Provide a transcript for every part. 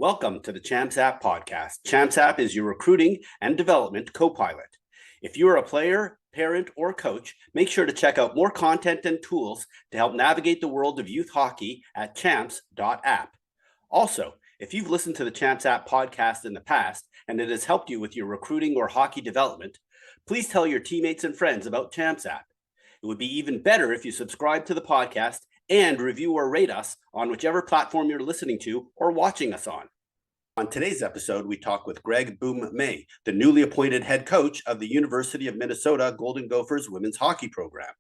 Welcome to the Champs App podcast. Champs App is your recruiting and development copilot. If you are a player, parent, or coach, make sure to check out more content and tools to help navigate the world of youth hockey at champs.app. Also, if you've listened to the Champs App podcast in the past and it has helped you with your recruiting or hockey development, please tell your teammates and friends about Champs App. It would be even better if you subscribe to the podcast and review or rate us on whichever platform you're listening to or watching us on. On today's episode, we talk with Greg Boom May, the newly appointed head coach of the University of Minnesota Golden Gophers women's hockey program.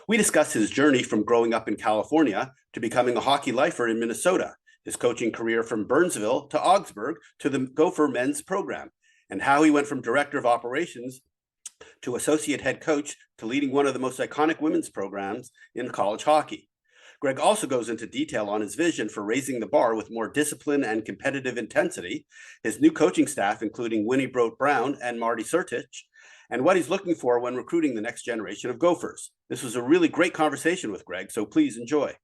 We discuss his journey from growing up in California to becoming a hockey lifer in Minnesota, his coaching career from Burnsville to Augsburg to the Gopher men's program, and how he went from director of operations to associate head coach to leading one of the most iconic women's programs in college hockey. Greg also goes into detail on his vision for raising the bar with more discipline and competitive intensity, his new coaching staff, including Winny, Brodt and Marty Sertich, and what he's looking for when recruiting the next generation of Gophers. This was a really great conversation with Greg, so please enjoy.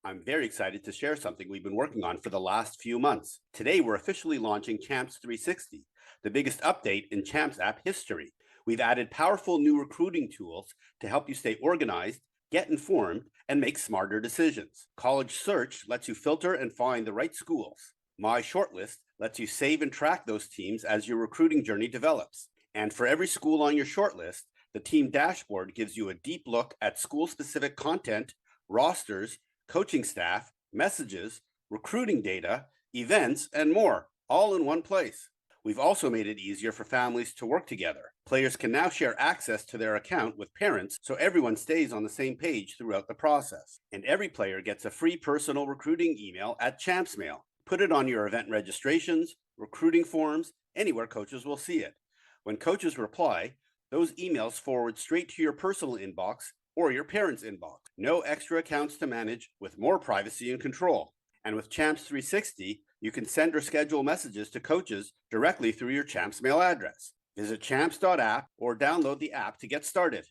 I'm very excited to share something we've been working on for the last few months. Today, we're officially launching Champs 360, the biggest update in Champs App history. We've added powerful new recruiting tools to help you stay organized, get informed, and make smarter decisions. College Search lets you filter and find the right schools. My Shortlist lets you save and track those teams as your recruiting journey develops. And for every school on your shortlist, the team dashboard gives you a deep look at school-specific content, rosters, coaching staff, messages, recruiting data, events, and more, all in one place. We've also made it easier for families to work together. Players can now share access to their account with parents so everyone stays on the same page throughout the process. And every player gets a free personal recruiting email at Champs Mail. Put it on your event registrations, recruiting forms, anywhere coaches will see it. When coaches reply, those emails forward straight to your personal inbox or your parents' inbox. No extra accounts to manage, with more privacy and control. And with Champs 360, you can send or schedule messages to coaches directly through your Champs Mail address. Visit champs.app or download the app to get started.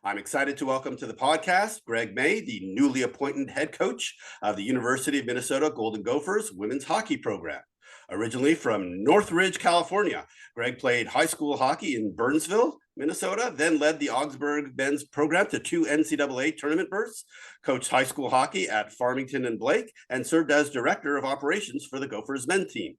I'm excited to welcome to the podcast Greg May, the newly appointed head coach of the University of Minnesota Golden Gophers women's hockey program. Originally from Northridge, California, Greg played high school hockey in Burnsville, Minnesota, then led the Augsburg men's program to 2 NCAA tournament berths, coached high school hockey at Farmington and Blake, and served as director of operations for the Gophers men's team.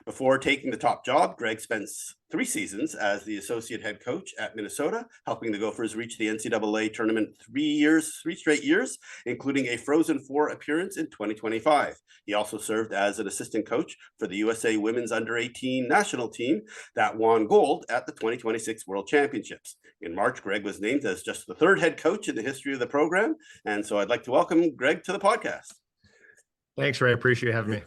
Before taking the top job, Greg spent 3 seasons as the associate head coach at Minnesota, helping the Gophers reach the NCAA tournament 3 straight years, including a Frozen Four appearance in 2025. He also served as an assistant coach for the USA Women's Under-18 national team that won gold at the 2026 World Championships. In March, Greg was named as just the 3rd head coach in the history of the program, and so I'd like to welcome Greg to the podcast. Thanks, Ray. Appreciate having me.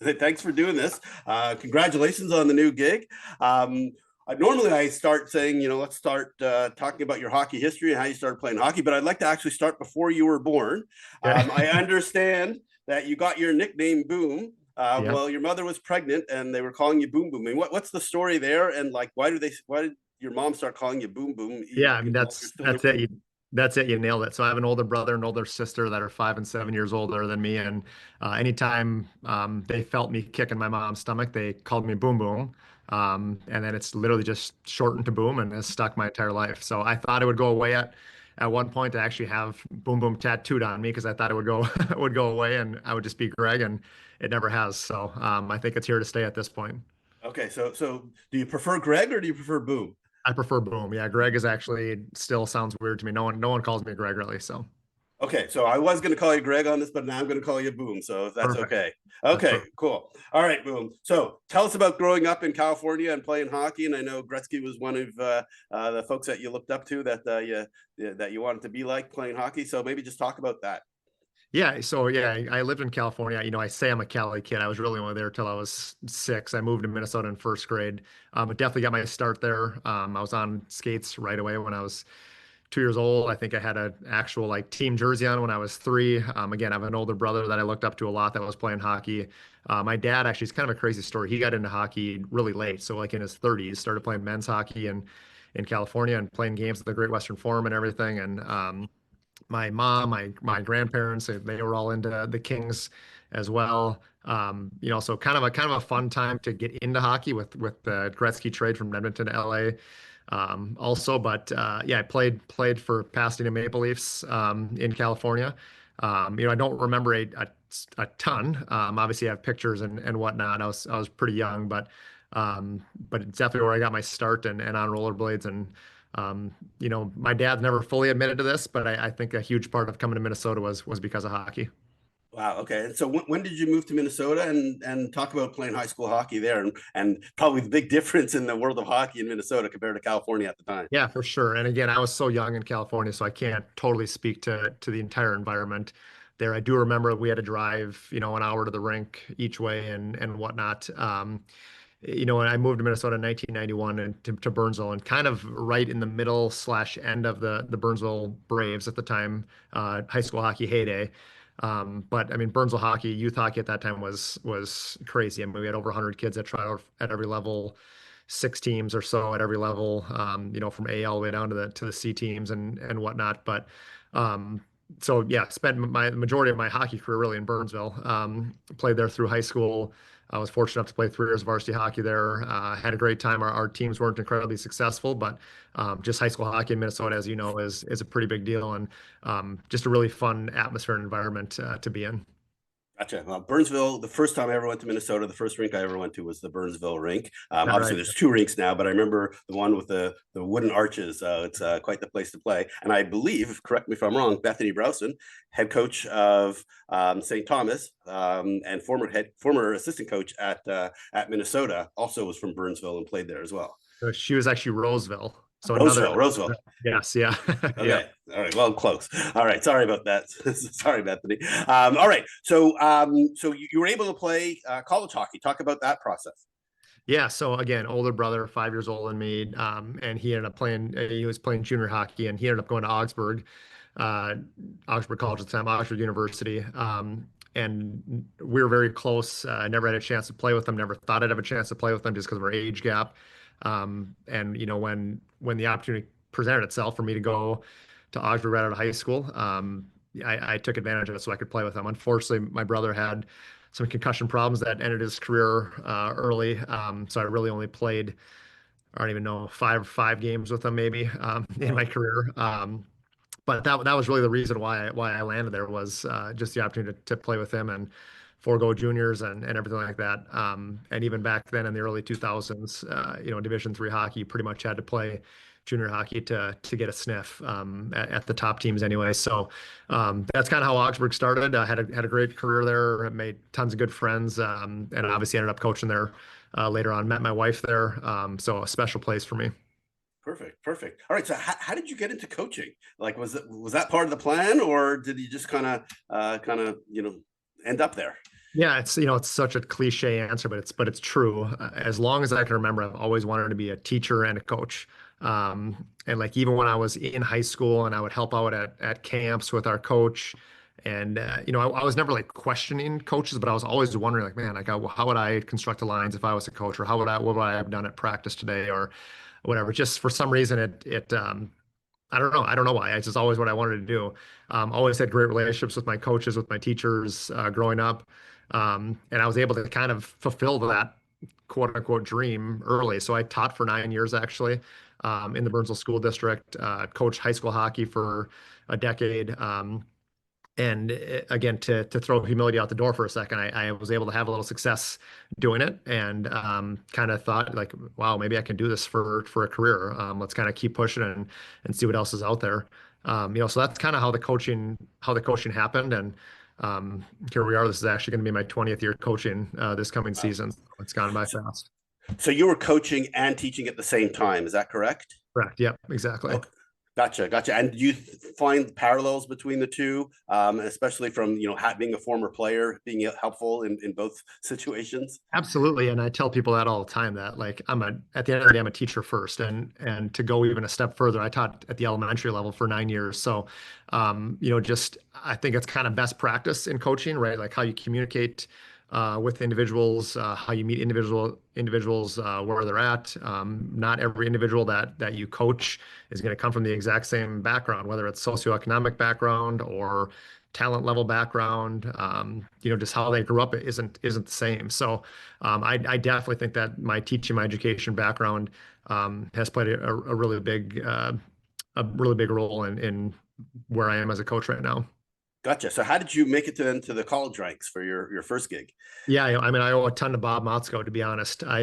Thanks for doing this. Congratulations on the new gig. Normally I start saying, let's start talking about your hockey history and how you started playing hockey, but I'd like to actually start before you were born. I understand that you got your nickname Boom. Well, your mother was pregnant and they were calling you Boom Boom. I mean, what's the story there? And like, why did your mom start calling you Boom Boom? Yeah, I mean, that's it. That's it. You nailed it. So I have an older brother and older sister that are 5 and 7 years older than me. And anytime they felt me kicking my mom's stomach, they called me Boom Boom. And then it's literally just shortened to Boom and has stuck my entire life. So I thought it would go away at one point to actually have Boom Boom tattooed on me because I thought it would go would go away and I would just be Greg, and it never has. So I think it's here to stay at this point. Okay, so do you prefer Greg or do you prefer Boom? I prefer Boom. Yeah, Greg is actually still sounds weird to me. No one calls me Greg really. So. Okay, so I was going to call you Greg on this, but now I'm going to call you Boom. So if that's okay. Okay, cool. All right, Boom. So tell us about growing up in California and playing hockey. And I know Gretzky was one of the folks that you looked up to that you wanted to be like playing hockey. So maybe just talk about that. Yeah. So I lived in California. I say I'm a Cali kid. I was really only there till I was 6. I moved to Minnesota in 1st grade, but definitely got my start there. I was on skates right away when I was 2 years old. I think I had an actual team jersey on when I was 3. Again, I have an older brother that I looked up to a lot that was playing hockey. My dad actually, it's kind of a crazy story. He got into hockey really late. So in his 30s, started playing men's hockey in California and playing games at the Great Western Forum and everything. And my mom, my grandparents, they were all into the Kings as well. So kind of a fun time to get into hockey with the Gretzky trade from Edmonton to LA. Also, but yeah, I played for Pasadena Maple Leafs in California. I don't remember a ton. Obviously, I have pictures and whatnot. I was pretty young, but it's definitely where I got my start and on rollerblades. And my dad never fully admitted to this, but I think a huge part of coming to Minnesota was because of hockey. Wow. Okay. And so when did you move to Minnesota and talk about playing high school hockey there and probably the big difference in the world of hockey in Minnesota compared to California at the time? Yeah, for sure. And again, I was so young in California, so I can't totally speak to the entire environment there. I do remember we had to drive, an hour to the rink each way and whatnot. When I moved to Minnesota in 1991 and to Burnsville, and kind of right in the middle slash end of the Burnsville Braves at the time, high school hockey heyday. But I mean, Burnsville hockey, youth hockey at that time was crazy. I mean, we had over 100 kids that tried out at every level, 6 teams or so at every level, from A all the way down to the C teams and whatnot. But so yeah, spent the majority of my hockey career really in Burnsville. Played there through high school. I was fortunate enough to play 3 years of varsity hockey there. Had a great time. Our teams weren't incredibly successful, but just high school hockey in Minnesota, as you know, is a pretty big deal and just a really fun atmosphere and environment to be in. Gotcha. Well, Burnsville, the first time I ever went to Minnesota, the first rink I ever went to was the Burnsville rink. All Obviously, right. there's 2 rinks now, but I remember the one with the wooden arches. It's quite the place to play. And I believe, correct me if I'm wrong, Bethany Browson, head coach of St. Thomas and former assistant coach at Minnesota, also was from Burnsville and played there as well. So she was actually Roseville. So another, Roseville. yes, yeah, yeah. Okay. All right. Well, close. All right. Sorry about that. Sorry, Bethany. All right. So you were able to play college hockey. Talk about that process. Yeah, so again, older brother, 5 years older than me, and he ended up playing. He was playing junior hockey, and he ended up going to Augsburg, uh, Augsburg College at the time, Augsburg University, and we were very close. I never had a chance to play with them. Never thought I'd have a chance to play with them just because of our age gap. And when the opportunity presented itself for me to go to Augsburg right out of high school, I took advantage of it so I could play with them. Unfortunately, my brother had some concussion problems that ended his career early. So I really only played, I don't even know, five games with him maybe in my career. But that was really the reason why I landed there was just the opportunity to play with him and forego juniors and everything like that. And even back then in the early 2000s, Division III hockey, you pretty much had to play junior hockey to get a sniff at the top teams anyway. So that's kind of how Augsburg started. I had a great career there. Made tons of good friends, and obviously ended up coaching there later on. Met my wife there, so a special place for me. Perfect. All right. So how did you get into coaching? Like, was that part of the plan, or did you just kind of end up there? Yeah, it's such a cliche answer, but it's true. As long as I can remember, I've always wanted to be a teacher and a coach. And like even when I was in high school and I would help out at camps with our coach, and I was never like questioning coaches, but I was always wondering like, man, like how would I construct the lines if I was a coach, or what would I have done at practice today, or whatever. Just for some reason, it I don't know. I don't know why. It's just always what I wanted to do. Always had great relationships with my coaches, with my teachers growing up. And I was able to kind of fulfill that quote unquote dream early. So I taught for 9 years actually in the Burnsville School District, coached high school hockey for a decade. And again, to throw humility out the door for a second, I was able to have a little success doing it, and kind of thought like, wow, maybe I can do this for a career. Let's kind of keep pushing and see what else is out there. So that's kind of how the coaching happened, and here we are. This is actually going to be my 20th year coaching this coming season. It's gone by fast. So you were coaching and teaching at the same time. Is that correct? Correct. Yep. Exactly. Okay. Gotcha. And do you find parallels between the two, especially from being a former player, being helpful in both situations? Absolutely. And I tell people that all the time that like at the end of the day, I'm a teacher first, and to go even a step further, I taught at the elementary level for 9 years. So just I think it's kind of best practice in coaching, right? Like how you communicate with individuals, how you meet individuals where they're at. Not every individual that you coach is going to come from the exact same background, whether it's socioeconomic background or talent level background, just how they grew up isn't the same. So I definitely think that my teaching, my education background has played a really big role in where I am as a coach right now. Gotcha. So how did you make it into the college ranks for your first gig? Yeah, I mean, I owe a ton to Bob Motzko, to be honest. I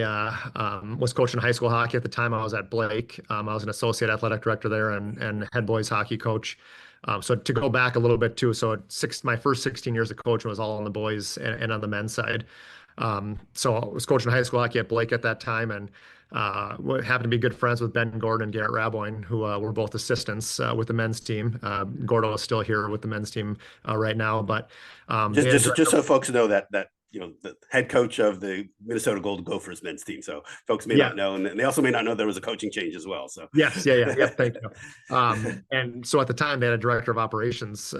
was coaching high school hockey at the time. I was at Blake. I was an associate athletic director there and head boys hockey coach. So to go back a little bit too, so my first 16 years of coaching was all on the boys and on the men's side. So I was coaching high school hockey at Blake at that time, and happened to be good friends with Ben Gordon and Garrett Raboin, who were both assistants with the men's team. Gordo is still here with the men's team right now, but just so folks know that the head coach of the Minnesota Golden Gophers men's team. So folks may not know, and they also may not know there was a coaching change as well. So yes, thank you. And so at the time they had a director of operations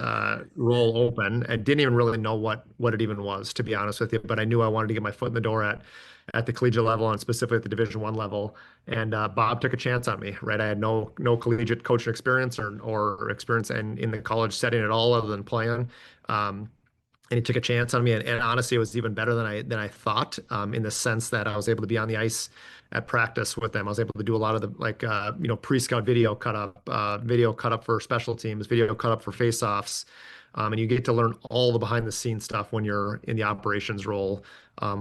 role open, and didn't even really know what it even was, to be honest with you. But I knew I wanted to get my foot in the door at the collegiate level, and specifically at the Division I level. And Bob took a chance on me, right? I had no collegiate coaching experience or experience in the college setting at all, other than playing. And he took a chance on me, and honestly, it was even better than I thought, in the sense that I was able to be on the ice at practice with them. I was able to do a lot of the pre-scout video cut up for special teams, video cut up for face-offs, and you get to learn all the behind-the-scenes stuff when you're in the operations role,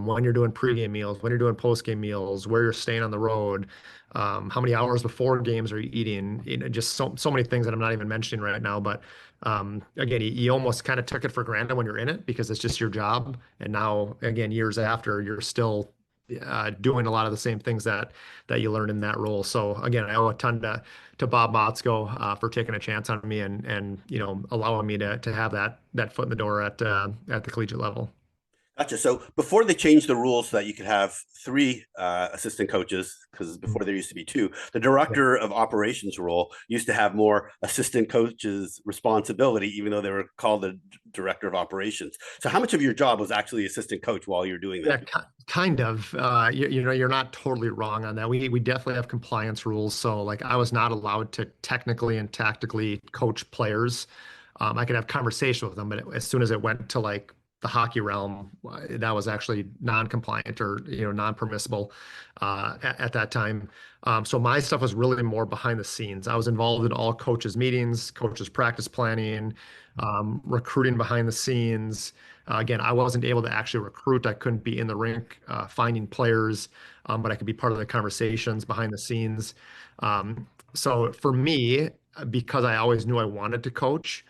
when you're doing pregame meals, when you're doing postgame meals, where you're staying on the road, how many hours before games are you eating, just so many things that I'm not even mentioning right now, but. Again, you almost kind of took it for granted when you're in it because it's just your job. And now, again, years after, you're still doing a lot of the same things that you learned in that role. So again, I owe a ton to Bob Motzko for taking a chance on me and allowing me to have that foot in the door at the collegiate level. Gotcha. So before they changed the rules so that you could have three assistant coaches, because before there used to be two, the director of operations role used to have more assistant coaches responsibility, even though they were called the director of operations. So how much of your job was actually assistant coach while you're doing that? Yeah, kind of. You're not totally wrong on that. We definitely have compliance rules. So like I was not allowed to technically and tactically coach players. I could have conversation with them, but as soon as it went to like the hockey realm, that was actually non-compliant or non-permissible at that time. So my stuff was really more behind the scenes. I was involved in all coaches' meetings, coaches' practice planning, recruiting behind the scenes. Again, I wasn't able to actually recruit. I couldn't be in the rink finding players, but I could be part of the conversations behind the scenes. So for me, because I always knew I wanted to coach,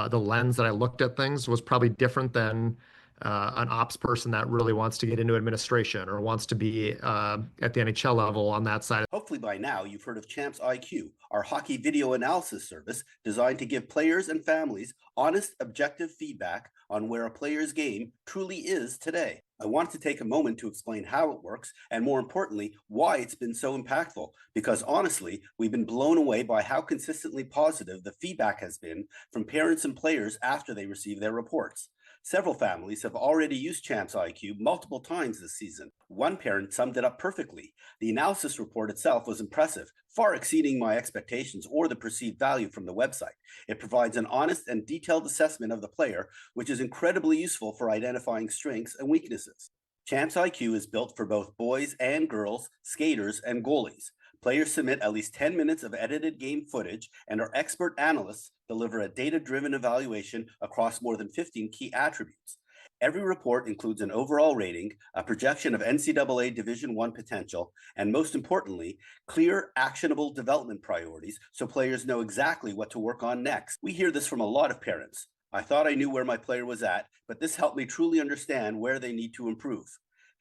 the lens that I looked at things was probably different than an ops person that really wants to get into administration or wants to be at the NHL level on that side. Hopefully by now you've heard of Champs IQ, our hockey video analysis service designed to give players and families honest, objective feedback on where a player's game truly is today. I wanted to take a moment to explain how it works and, more importantly, why it's been so impactful, because honestly, we've been blown away by how consistently positive the feedback has been from parents and players after they receive their reports. Several families have already used Champs IQ multiple times this season. One parent summed it up perfectly. The analysis report itself was impressive, far exceeding my expectations or the perceived value from the website. It provides an honest and detailed assessment of the player, which is incredibly useful for identifying strengths and weaknesses. Champs IQ is built for both boys and girls, skaters, and goalies. Players submit at least 10 minutes of edited game footage, and our expert analysts deliver a data-driven evaluation across more than 15 key attributes. Every report includes an overall rating, a projection of NCAA Division I potential, and most importantly, clear, actionable development priorities so players know exactly what to work on next. We hear this from a lot of parents. I thought I knew where my player was at, but this helped me truly understand where they need to improve.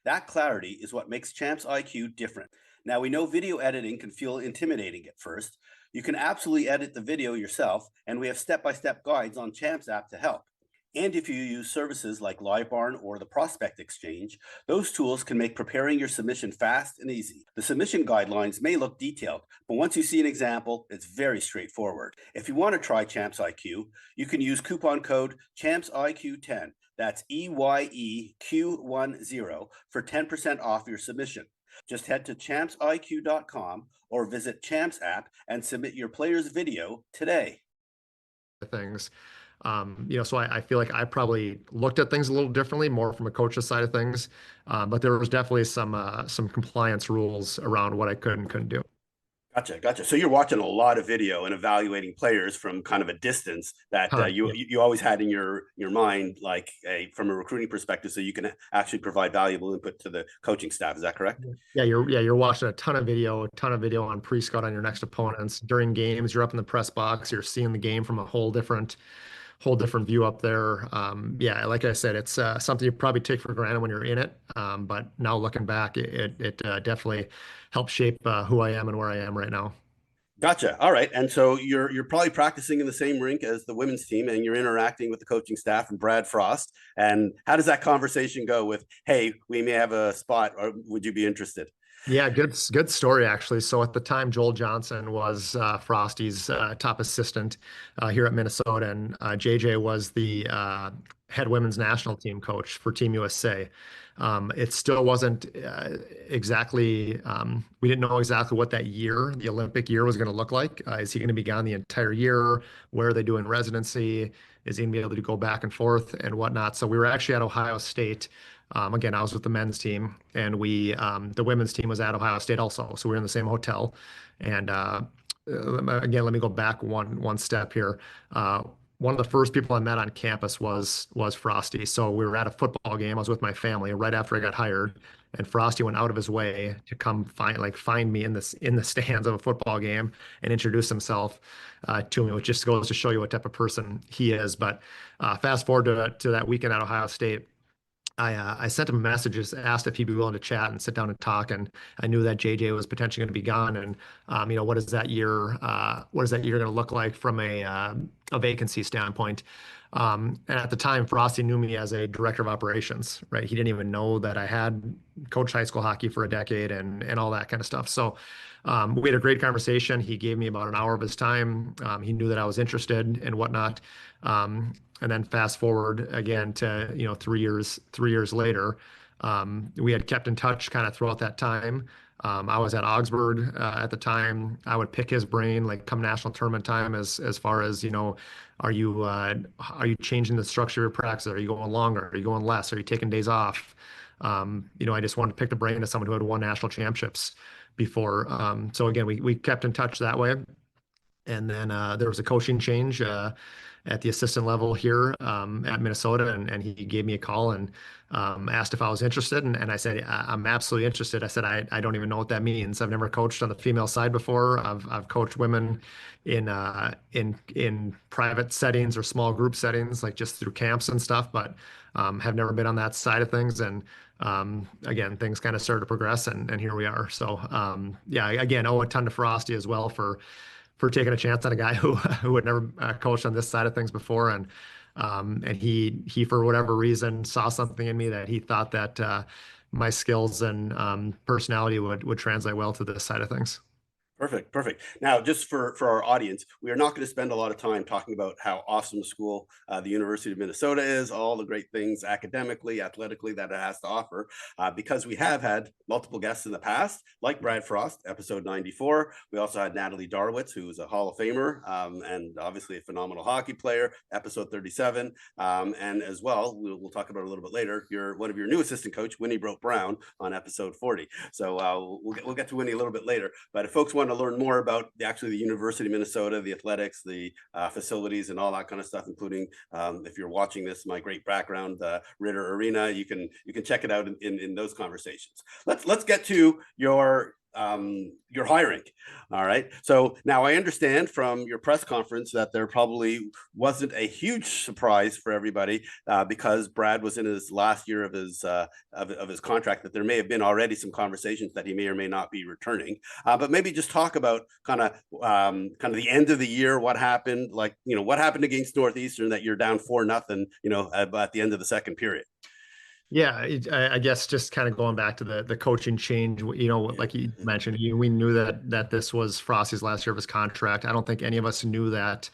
That clarity is what makes Champs IQ different. Now, we know video editing can feel intimidating at first. You can absolutely edit the video yourself, and we have step-by-step guides on Champs app to help. And if you use services like LiveBarn or the Prospect Exchange, those tools can make preparing your submission fast and easy. The submission guidelines may look detailed, but once you see an example, it's very straightforward. If you want to try Champs IQ, you can use coupon code ChampsIQ10. That's EYEQ10 for 10% off your submission. Just head to champsiq.com or visit Champs app and submit your player's video today. Things. So I feel like I probably looked at things a little differently, more from a coach's side of things. But there was definitely some compliance rules around what I could and couldn't do. Gotcha. So you're watching a lot of video and evaluating players from kind of a distance that Yeah. you always had in your mind, like from a recruiting perspective, so you can actually provide valuable input to the coaching staff. Is that correct? Yeah, you're watching a ton of video on pre-scout on your next opponents during games. You're up in the press box. You're seeing the game from a whole different view up there. Yeah, like I said, it's something you probably take for granted when you're in it. But now looking back, it definitely helped shape who I am and where I am right now. Gotcha. All right. And so you're probably practicing in the same rink as the women's team, and you're interacting with the coaching staff and Brad Frost. And how does that conversation go with, hey, we may have a spot, or would you be interested? Yeah, good story actually. So at the time, Joel Johnson was Frosty's top assistant here at Minnesota, and JJ was the head women's national team coach for Team USA. It still wasn't exactly, we didn't know exactly what that year, the Olympic year, was going to look like. Is he going to be gone the entire year? Where are they doing residency? Is he going to be able to go back and forth and whatnot? So we were actually at Ohio State. Again, I was with the men's team, and the women's team was at Ohio State also. So we were in the same hotel. And again, let me go back one step here. One of the first people I met on campus was Frosty. So we were at a football game. I was with my family right after I got hired, and Frosty went out of his way to come find me in the stands of a football game and introduce himself to me, which just goes to show you what type of person he is. But fast forward to that weekend at Ohio State. I sent him a message, just asked if he'd be willing to chat and sit down and talk. And I knew that JJ was potentially going to be gone. And what is that year going to look like from a vacancy standpoint? And at the time, Frosty knew me as a director of operations, right? He didn't even know that I had coached high school hockey for a decade and all that kind of stuff. So we had a great conversation. He gave me about an hour of his time. He knew that I was interested and whatnot. And then fast forward again to 3 years later, we had kept in touch kind of throughout that time. I was at Augsburg at the time. I would pick his brain like come national tournament time as far as are you changing the structure of your practice? Are you going longer? Are you going less? Are you taking days off? I just wanted to pick the brain of someone who had won national championships before. So again, we kept in touch that way. And then there was a coaching change at the assistant level here at Minnesota, and he gave me a call and asked if I was interested, and I said I'm absolutely interested. I said I don't even know what that means. I've never coached on the female side before. I've coached women in private settings or small group settings, like just through camps and stuff, but have never been on that side of things. And again, things kind of started to progress, and here we are. So yeah, again, owe a ton to Frosty as well for taking a chance on a guy who had never coached on this side of things before, and he for whatever reason saw something in me that he thought that my skills and personality would translate well to this side of things. Perfect. Now, just for our audience, we are not going to spend a lot of time talking about how awesome a school the University of Minnesota is, all the great things academically, athletically that it has to offer, because we have had multiple guests in the past, like Brad Frost, episode 94. We also had Natalie Darwitz, who is a Hall of Famer and obviously a phenomenal hockey player, episode 37. And as well, we'll talk about it a little bit later, one of your new assistant coach, Winny Brodt on episode 40. So we'll get to Winny a little bit later. But if folks want to learn more about the University of Minnesota, the athletics, the facilities, and all that kind of stuff, including if you're watching this, my great background, Ritter Arena, you can check it out in those conversations. Let's get to your hiring. All right. So now I understand from your press conference that there probably wasn't a huge surprise for everybody because Brad was in his last year of his contract, that there may have been already some conversations that he may or may not be returning. But maybe just talk about kind of the end of the year, what happened, what happened against Northeastern that you're down 4-0, at the end of the second period. Yeah, I guess just kind of going back to the coaching change, like you mentioned, we knew that this was Frosty's last year of his contract. I don't think any of us knew that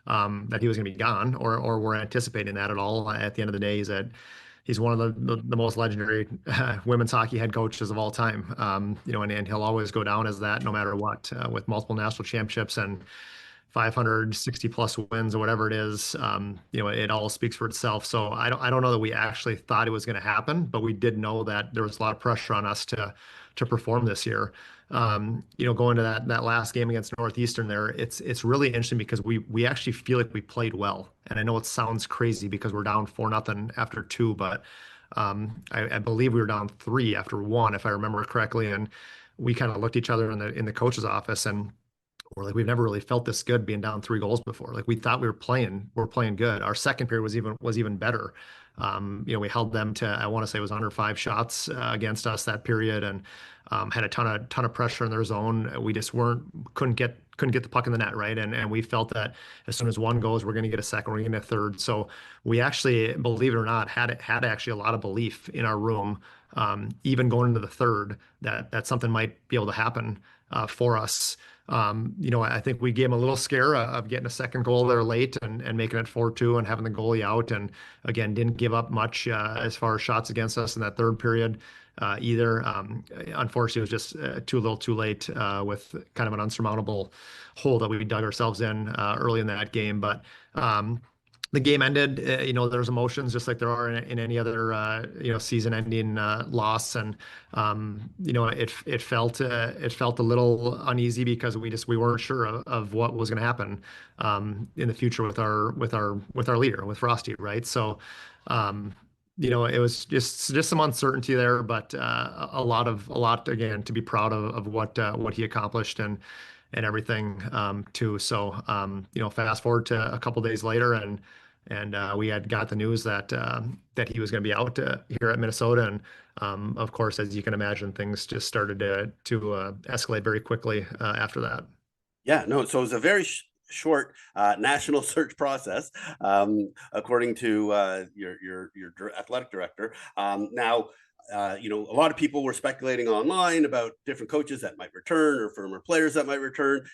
he was going to be gone or were anticipating that at all. At the end of the day, he's one of the most legendary women's hockey head coaches of all time. And he'll always go down as that no matter what, with multiple national championships and 560 plus wins or whatever it is, it all speaks for itself. So I don't know that we actually thought it was going to happen, but we did know that there was a lot of pressure on us to perform this year. Going to that last game against Northeastern there, it's really interesting because we actually feel like we played well. And I know it sounds crazy because we're down 4-0 after two, but I believe we were down three after one, if I remember correctly. And we kind of looked at each other in the coach's office and we're like, we've never really felt this good being down 3 goals before. Like we thought we're playing good. Our second period was even better. We held them to, I want to say it was under 5 shots against us that period, and had a ton of pressure in their zone. We just couldn't get the puck in the net, right? And we felt that as soon as one goes, we're going to get a second, we're going to get a third. So we actually, believe it or not, had actually a lot of belief in our room, even going into the third, that something might be able to happen for us. I think we gave them a little scare of getting a second goal there late and making it 4-2 and having the goalie out. And again, didn't give up much as far as shots against us in that third period either. Unfortunately, it was just too little too late with kind of an unsurmountable hole that we dug ourselves in early in that game. But the game ended, there's emotions just like there are in any other, season-ending loss, and it felt a little uneasy because we weren't sure of what was going to happen in the future with our leader, with Frosty, right? So, it was just some uncertainty there, but a lot again to be proud of what he accomplished and everything too. So fast forward to a couple days later, and we had got the news that he was going to be out here at Minnesota, and of course, as you can imagine, things just started to escalate very quickly after that. Yeah, no. So it was a very short national search process, according to your athletic director. Now, a lot of people were speculating online about different coaches that might return or former players that might return.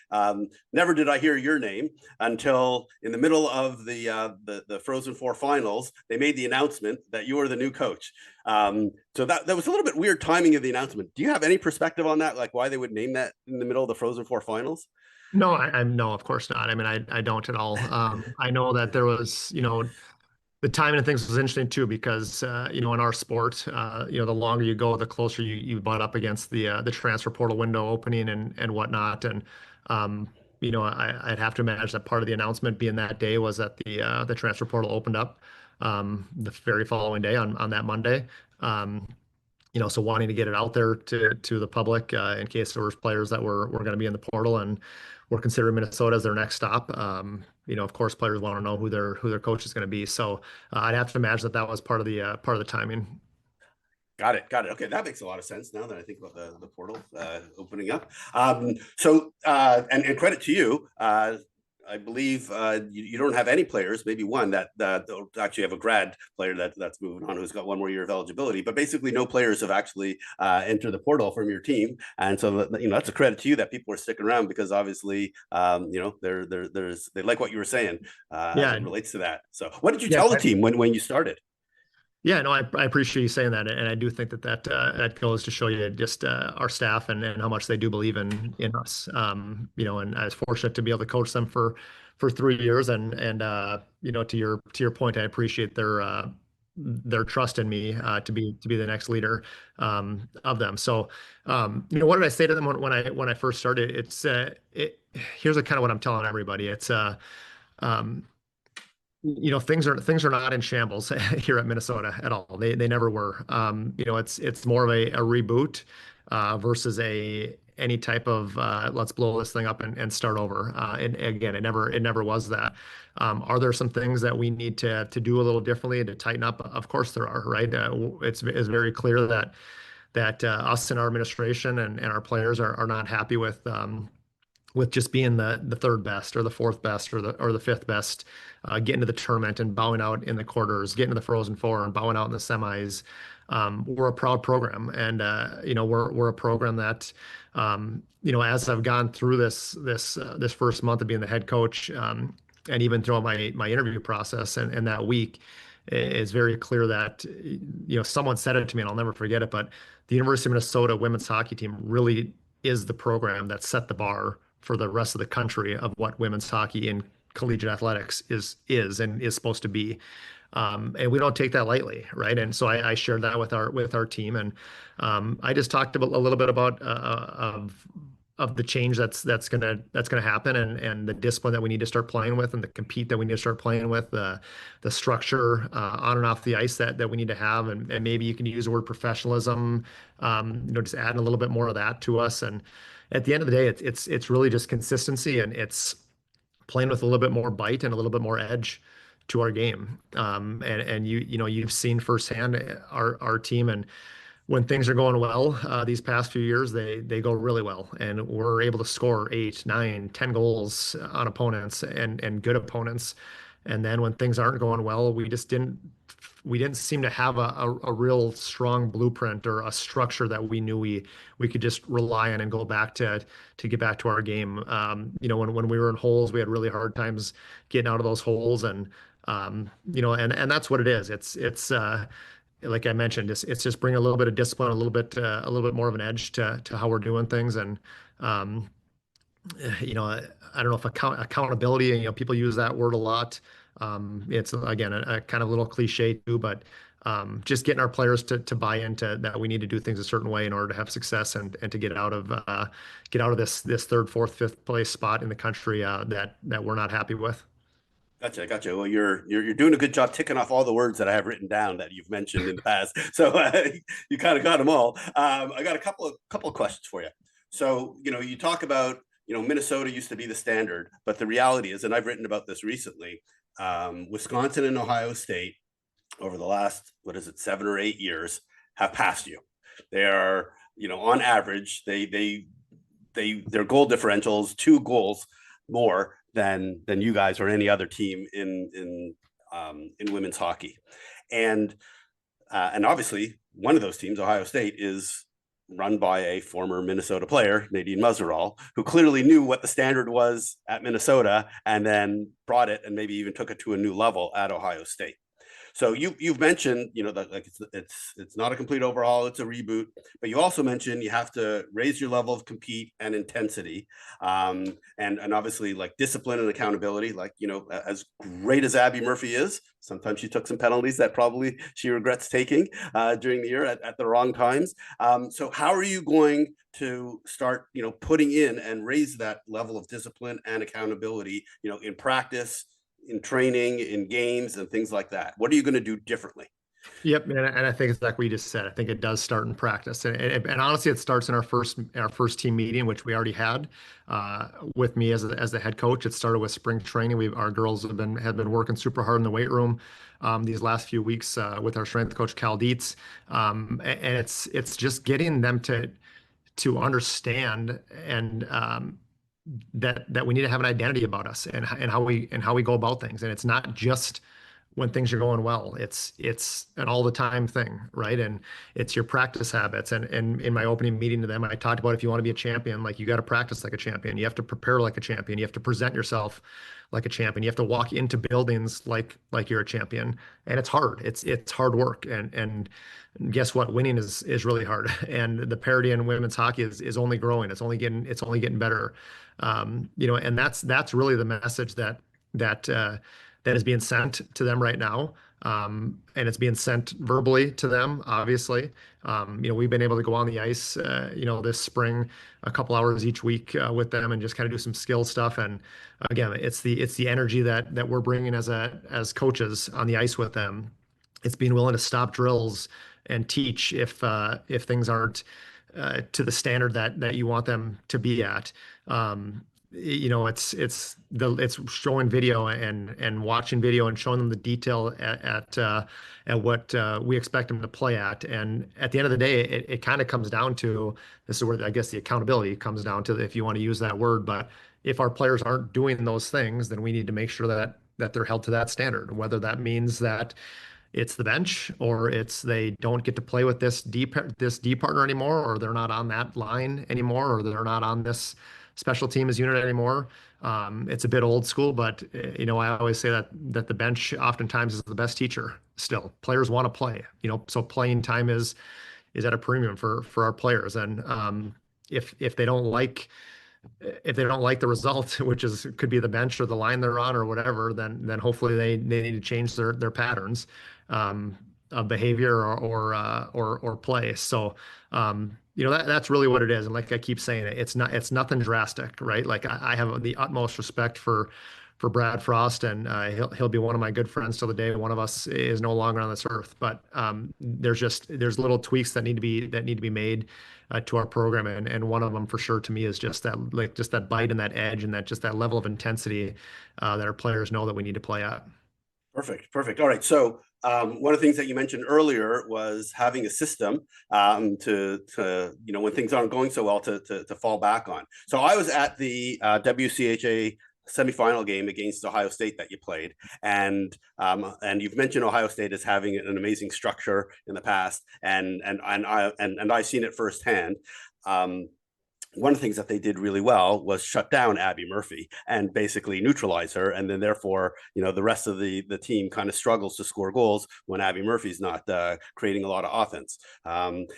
Never did I hear your name until in the middle of the Frozen Four finals. They made the announcement that you were the new coach. So that was a little bit weird timing of the announcement. Do you have any perspective on that, like why they would name that in the middle of the Frozen Four finals? No, no, of course not. I mean, I don't at all. I know that there was, the timing of things was interesting too, because in our sport, the longer you go, the closer you butt up against the transfer portal window opening and whatnot. And I'd have to imagine that part of the announcement being that day was that the transfer portal opened up the very following day on that Monday. So wanting to get it out there to the public in case there was players that were going to be in the portal and were considering Minnesota as their next stop. Of course, players want to know who their coach is going to be. So I'd have to imagine that was part of the timing. Got it. Okay, that makes a lot of sense now that I think about the portal opening up. And credit to you. I believe you don't have any players, maybe one that actually have a grad player that's moving on, who's got one more year of eligibility, but basically no players have actually entered the portal from your team. And so, that's a credit to you that people are sticking around, because obviously, they like what you were saying as it relates to that. So what did you tell the team when you started? Yeah, no, I appreciate you saying that, and I do think that goes to show you just our staff and how much they do believe in us. And I was fortunate to be able to coach them for 3 years, and to your point, I appreciate their trust in me to be the next leader of them. So what did I say to them when I first started? Here's kind of what I'm telling everybody. It's things are not in shambles here at Minnesota at all. They never were. It's more of a reboot versus any type of let's blow this thing up and start over. And again, it never was that. Are there some things that we need to do a little differently and to tighten up? Of course there are, right? It's very clear that us and our administration and our players are not happy with just being the third best or the fourth best or the fifth best, getting to the tournament and bowing out in the quarters, getting to the Frozen Four and bowing out in the semis. We're a proud program, and we're a program that as I've gone through this first month of being the head coach, and even throughout my interview process and that week, it's very clear that someone said it to me and I'll never forget it, but the University of Minnesota women's hockey team really is the program that set the bar for the rest of the country of what women's hockey in collegiate athletics is and is supposed to be. And we don't take that lightly, right? And so I shared that with our team, and I just talked a little bit about of the change that's gonna happen, and the discipline that we need to start playing with, and the compete that we need to start playing with, the structure on and off the ice that we need to have, and maybe you can use the word professionalism, just adding a little bit more of that to us. And at the end of the day, it's really just consistency, and it's playing with a little bit more bite and a little bit more edge to our game. And you've seen firsthand our team, and when things are going well, these past few years, they go really well, and we're able to score 8, 9, 10 goals on opponents and good opponents. And then when things aren't going well, we didn't seem to have a real strong blueprint or a structure that we knew we could just rely on and go back to get back to our game. When we were in holes, we had really hard times getting out of those holes, and and that's what it is. It's like I mentioned, it's just bring a little bit of discipline, a little bit more of an edge to how we're doing things. And um, I don't know if accountability, people use that word a lot. It's again a kind of little cliche too, but just getting our players to buy into that we need to do things a certain way in order to have success, and to get out of this third, fourth, fifth place spot in the country that we're not happy with. Gotcha. Well, you're doing a good job ticking off all the words that I have written down that you've mentioned in the past. So you kind of got them all. I got a couple of questions for you. So you talk about Minnesota used to be the standard, but the reality is, and I've written about this recently, Wisconsin and Ohio State over the last 7 or 8 years have passed you. They are on average their goal differentials 2 goals more than you guys or any other team in women's hockey, and obviously one of those teams, Ohio State, is run by a former Minnesota player, Nadine Muzzerall, who clearly knew what the standard was at Minnesota and then brought it and maybe even took it to a new level at Ohio State. So you've mentioned, that like it's not a complete overhaul, it's a reboot, but you also mentioned you have to raise your level of compete and intensity, and obviously like discipline and accountability. Like as great as Abby Murphy is, sometimes she took some penalties that probably she regrets taking during the year at the wrong times. So how are you going to start putting in and raise that level of discipline and accountability in practice, in training, in games, and things like that? What are you going to do differently? Yep, and I think it's like we just said. I think it does start in practice, and honestly, it starts in our first team meeting, which we already had with me as the head coach. It started with spring training. Our girls have been working super hard in the weight room these last few weeks with our strength coach Cal Dietz, and it's just getting them to understand and that we need to have an identity about us and how we go about things. And it's not just when things are going well. It's an all the time thing, right? And it's your practice habits. And in my opening meeting to them, I talked about, if you want to be a champion, like, you got to practice like a champion. You have to prepare like a champion. You have to present yourself like a champion. You have to walk into buildings like you're a champion. And it's hard. It's hard work. And guess what? Winning is really hard. And the parity in women's hockey is only growing. It's only getting better. And that's really the message that is being sent to them right now. And it's being sent verbally to them, obviously. We've been able to go on the ice, this spring, a couple hours each week with them, and just kind of do some skill stuff. And again, it's the energy that we're bringing as coaches on the ice with them. It's being willing to stop drills and teach if things aren't to the standard that you want them to be at. It's showing video and watching video and showing them the detail at what we expect them to play at. And at the end of the day, it kind of comes down to, this is where I guess the accountability comes down to, if you want to use that word. But if our players aren't doing those things, then we need to make sure that they're held to that standard, whether that means that it's the bench, or it's they don't get to play with this D partner anymore, or they're not on that line anymore, or they're not on this special teams unit anymore. It's a bit old school, but I always say that the bench oftentimes is the best teacher. Still, players want to play. So playing time is at a premium for our players. And if they don't like if they don't like the result, which is could be the bench or the line they're on or whatever, then hopefully they need to change their patterns of behavior or play. So that's really what it is. And like I keep saying, it's nothing drastic, right? Like I have the utmost respect for Brad Frost, and he'll be one of my good friends till the day one of us is no longer on this earth. But there's little tweaks that need to be made to our program, and one of them for sure to me is just that bite and that edge and that level of intensity that our players know that we need to play at. Perfect. All right. So one of the things that you mentioned earlier was having a system to when things aren't going so well to fall back on. So I was at the WCHA semifinal game against Ohio State that you played, and you've mentioned Ohio State as having an amazing structure in the past, and I've seen it firsthand. One of the things that they did really well was shut down Abby Murphy and basically neutralize her. And then therefore, the rest of the team kind of struggles to score goals when Abby Murphy's not creating a lot of offense.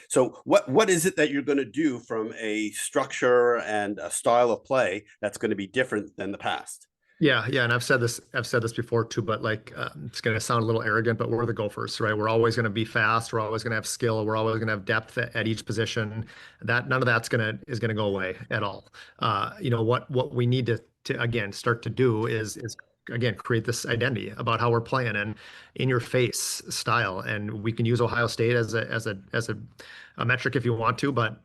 So what is it that you're going to do from a structure and a style of play that's going to be different than the past? Yeah, and I've said this before too, but it's going to sound a little arrogant, but we're the Gophers, right? We're always going to be fast. We're always going to have skill. We're always going to have depth at each position. That none of that's is going to go away at all. What we need to again start to do is again create this identity about how we're playing and in your face style. And we can use Ohio State as a metric if you want to, but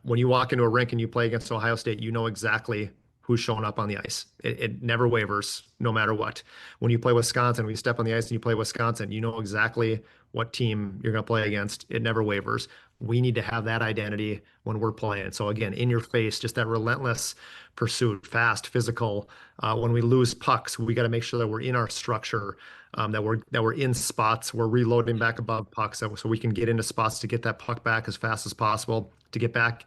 when you walk into a rink and you play against Ohio State, you know exactly who's showing up on the ice. It never wavers, no matter what. When you play Wisconsin, we step on the ice and you play Wisconsin, you know exactly what team you're going to play against. It never wavers. We need to have that identity when we're playing. So again, in your face, just that relentless pursuit, fast, physical. When we lose pucks, we got to make sure that we're in our structure, that we're in spots, we're reloading back above pucks, so we can get into spots to get that puck back as fast as possible to get back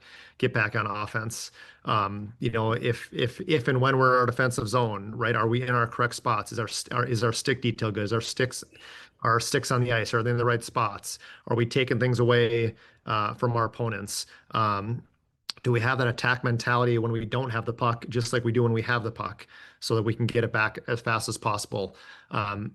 on offense. If and when we're in our defensive zone, right? Are we in our correct spots? Is our stick detail good? Is our sticks on the ice? Are they in the right spots? Are we taking things away from our opponents? Do we have that attack mentality when we don't have the puck, just like we do when we have the puck, so that we can get it back as fast as possible?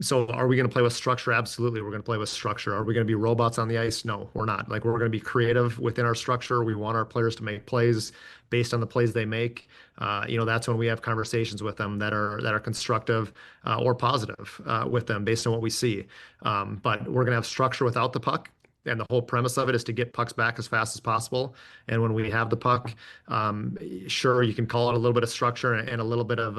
So are we going to play with structure? Absolutely, we're going to play with structure. Are we going to be robots on the ice? No, we're not. We're going to be creative within our structure. We want our players to make plays based on the plays they make. That's when we have conversations with them that are constructive or positive with them based on what we see. But we're going to have structure without the puck. And the whole premise of it is to get pucks back as fast as possible. And when we have the puck, sure, you can call it a little bit of structure and a little bit of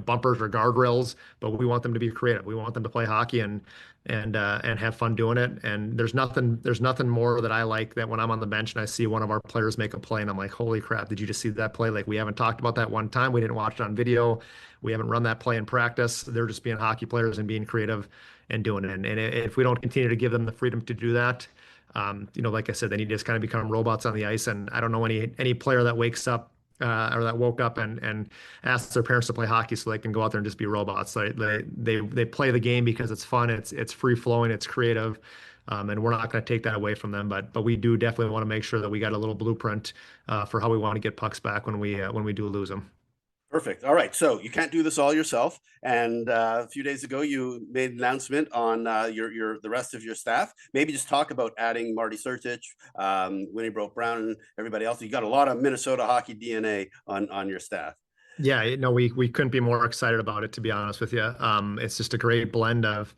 bumpers or guardrails, but we want them to be creative. We want them to play hockey and have fun doing it. And there's nothing more that I like that when I'm on the bench and I see one of our players make a play and I'm like, holy crap, did you just see that play? Like, we haven't talked about that one time. We didn't watch it on video. We haven't run that play in practice. They're just being hockey players and being creative and doing it. And if we don't continue to give them the freedom to do that, like I said, then you just kind of become robots on the ice. And I don't know any player that wakes up or that woke up and asked their parents to play hockey so they can go out there and just be robots. They play the game because it's fun, it's free flowing, it's creative, and we're not going to take that away from them. But we do definitely want to make sure that we got a little blueprint for how we want to get pucks back when we do lose them. Perfect. All right. So you can't do this all yourself. And a few days ago, you made an announcement on the rest of your staff. Maybe just talk about adding Marty Sertich, Winny, Brodt, Brown, and everybody else. You got a lot of Minnesota hockey DNA on your staff. Yeah, no, we couldn't be more excited about it, to be honest with you. It's just a great blend of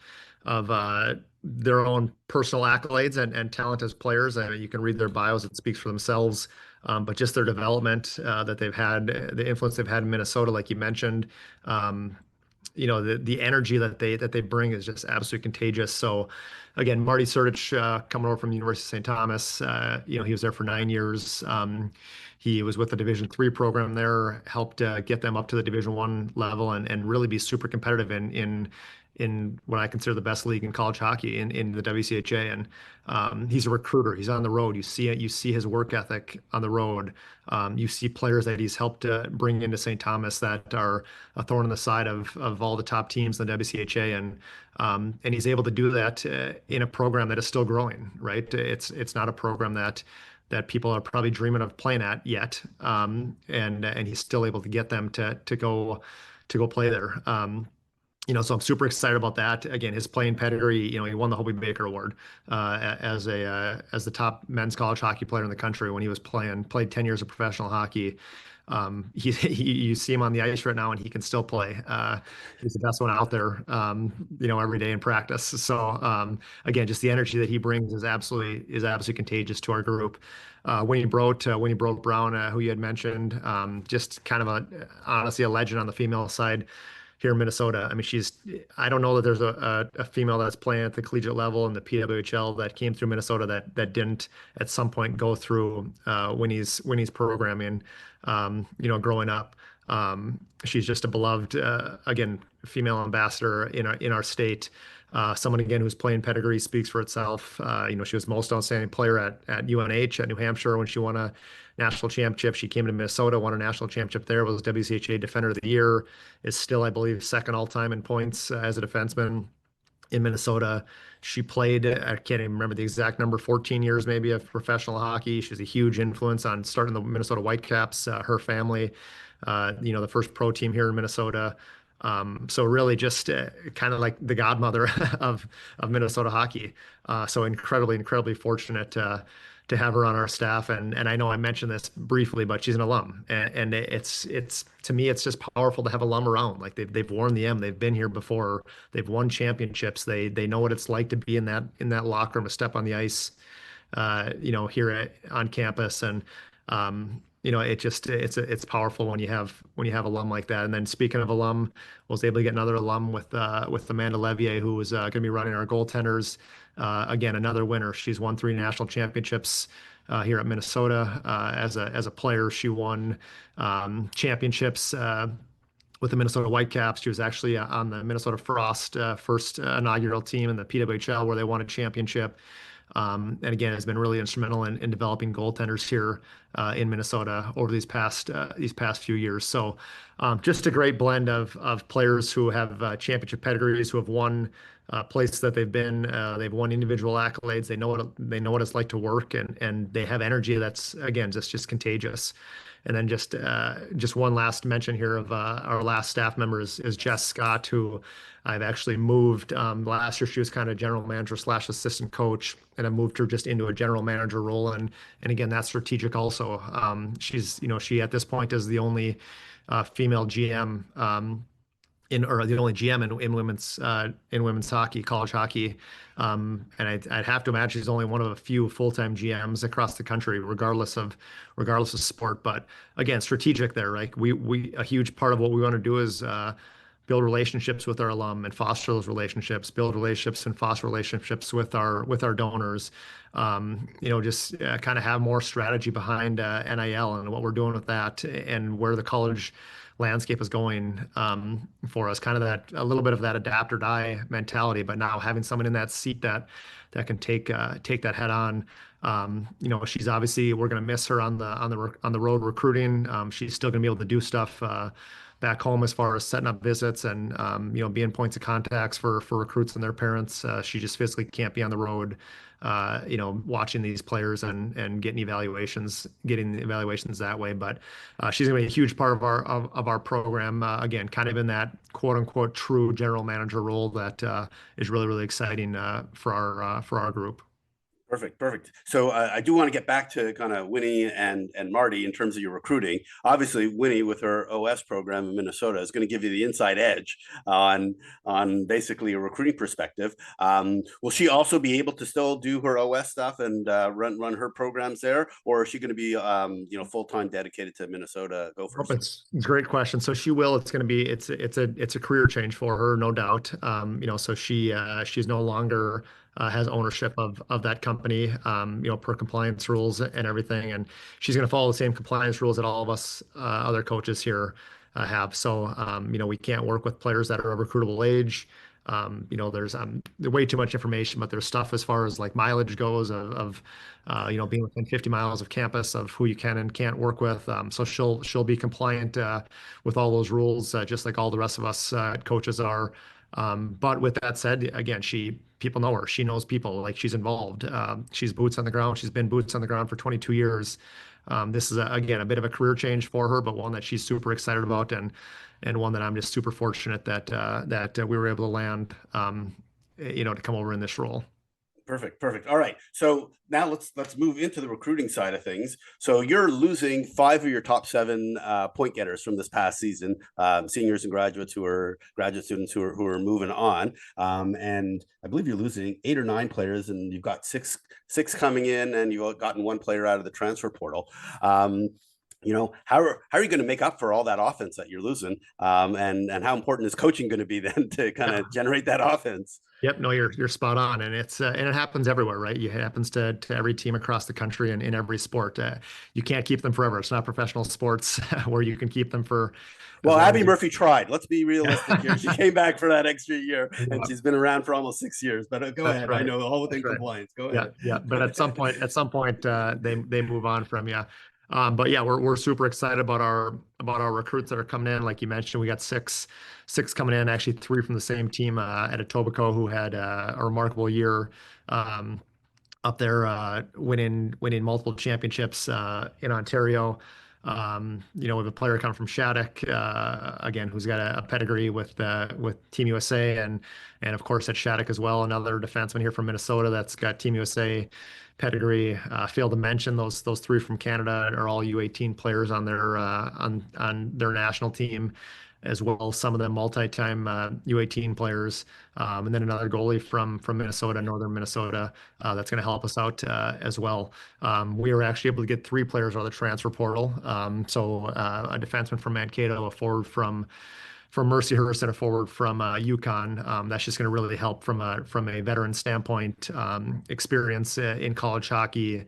their own personal accolades and talent as players. You can read their bios; it speaks for themselves. But just their development that they've had, the influence they've had in Minnesota, like you mentioned, the energy that they bring is just absolutely contagious. So, again, Marty Sertich coming over from the University of St. Thomas, he was there for 9 years. He was with the Division III program there, helped get them up to the Division I level and really be super competitive in what I consider the best league in college hockey in the WCHA. And he's a recruiter. He's on the road. You see it. You see his work ethic on the road. You see players that he's helped bring into St. Thomas that are a thorn in the side of all the top teams in the WCHA. And he's able to do that in a program that is still growing, right? It's not a program that that people are probably dreaming of playing at yet. And he's still able to get them to go play there. So I'm super excited about that. Again, his playing pedigree, he won the Hobie Baker Award as the top men's college hockey player in the country when he was played 10 years of professional hockey. You see him on the ice right now, and he can still play. He's the best one out there, every day in practice. So again, just the energy that he brings is absolutely contagious to our group. Winny Brodt Brown, who you had mentioned, just kind of honestly a legend on the female side here in Minnesota. I mean, I don't know that there's a female that's playing at the collegiate level in the PWHL that came through Minnesota that didn't at some point go through Winnie's programming, growing up. She's just a beloved, again, female ambassador in our state. Someone again whose playing pedigree speaks for itself. She was most outstanding player at UNH at New Hampshire when she won a national championship. She came to Minnesota, won a national championship there, was WCHA Defender of the Year, is still, I believe, second all time in points as a defenseman in Minnesota. She played, I can't even remember the exact number, 14 years maybe of professional hockey. She was a huge influence on starting the Minnesota Whitecaps, her family, the first pro team here in Minnesota. So really just kind of like the godmother of Minnesota hockey. So incredibly fortunate to have her on our staff. And I know I mentioned this briefly, but she's an alum, and it's to me, it's just powerful to have alum around. Like they've worn the M, they've been here before, they've won championships. They know what it's like to be in that locker room, to step on the ice, here on campus. And it's powerful when you have alum like that. And then speaking of alum, was able to get another alum with Amanda Levier, who was going to be running our goaltenders. Again, another winner. She's won 3 national championships here at Minnesota. As a player, she won championships with the Minnesota Whitecaps. She was actually on the Minnesota Frost first inaugural team in the PWHL, where they won a championship. And again, has been really instrumental in developing goaltenders here in Minnesota over these past few years. So just a great blend of players who have championship pedigrees, who have won places that they've been. They've won individual accolades. They know what it's like to work, and they have energy that's, again, just contagious. And then just one last mention here of our last staff member is Jess Scott, who I've actually moved. Last year, she was kind of general manager / assistant coach, and I moved her just into a general manager role. And again, that's strategic also. She at this point is the only female GM or the only GM in women's hockey, college hockey. And I'd have to imagine she's only one of a few full-time GMs across the country, regardless of sport. But again, strategic there, right? We a huge part of what we want to do is build relationships with our alum and foster those relationships, build relationships and foster relationships with our donors. Just kind of have more strategy behind NIL and what we're doing with that, and where the college landscape is going for us. Kind of a little bit of that adapt or die mentality, but now having someone in that seat that can take that head on. She's obviously, we're going to miss her on the road recruiting. She's still going to be able to do stuff back home as far as setting up visits and being points of contacts for recruits and their parents. She just physically can't be on the road watching these players and getting evaluations that way. But she's gonna be a huge part of our program, again, kind of in that quote unquote true general manager role that is really exciting for our group. Perfect. So I do want to get back to kind of Winny and Marty in terms of your recruiting. Obviously, Winny with her OS program in Minnesota is going to give you the inside edge on basically a recruiting perspective. Will she also be able to still do her OS stuff and run her programs there, or is she going to be full time dedicated to Minnesota Gophers? It's a great question. So she will. It's going to be it's a career change for her, no doubt. So she's no longer has ownership of that company, per compliance rules and everything. And she's going to follow the same compliance rules that all of us other coaches here have. So, we can't work with players that are of recruitable age. There's way too much information, but there's stuff as far as like mileage goes of being within 50 miles of campus, of who you can and can't work with. So she'll be compliant with all those rules, just like all the rest of us coaches are. But with that said, again, people know her. She knows people. Like, she's involved. She's boots on the ground. She's been boots on the ground for 22 years. This is again a bit of a career change for her, but one that she's super excited about, and one that I'm just super fortunate that we were able to land, to come over in this role. Perfect. All right. So now let's move into the recruiting side of things. So you're losing 5 of your top 7 point getters from this past season, seniors and graduate students who are moving on. And I believe you're losing 8 or 9 players, and you've got six coming in, and you've gotten 1 player out of the transfer portal. How are you going to make up for all that offense that you're losing? And how important is coaching going to be then to kind of generate that offense? Yep, no, you're spot on, and it happens everywhere, right? It happens to every team across the country and in every sport. You can't keep them forever. It's not professional sports where you can keep them for. Well, Abby Murphy tried. Let's be realistic here. She came back for that extra year, and Yeah. she's been around for almost 6 years. But go That's ahead. right. I know all within That's right. compliance. Go Yeah, ahead. yeah. But at some point, they move on from you. But yeah, we're super excited about our recruits that are coming in. Like you mentioned, we got six coming in. Actually, 3 from the same team at Etobicoke, who had a remarkable year up there, winning multiple championships in Ontario. We have a player coming from Shattuck, again, who's got a pedigree with Team USA, and of course at Shattuck as well. Another defenseman here from Minnesota that's got Team USA pedigree. Failed to mention those 3 from Canada are all U18 players on their national team as well. Some of them multi-time U18 players, and then another goalie from Minnesota, northern Minnesota, that's going to help us out as well. We were actually able to get 3 players out of the transfer portal. So a defenseman from Mankato, a forward from Mercyhurst, and a forward from UConn. That's just going to really help from a veteran standpoint, experience in college hockey,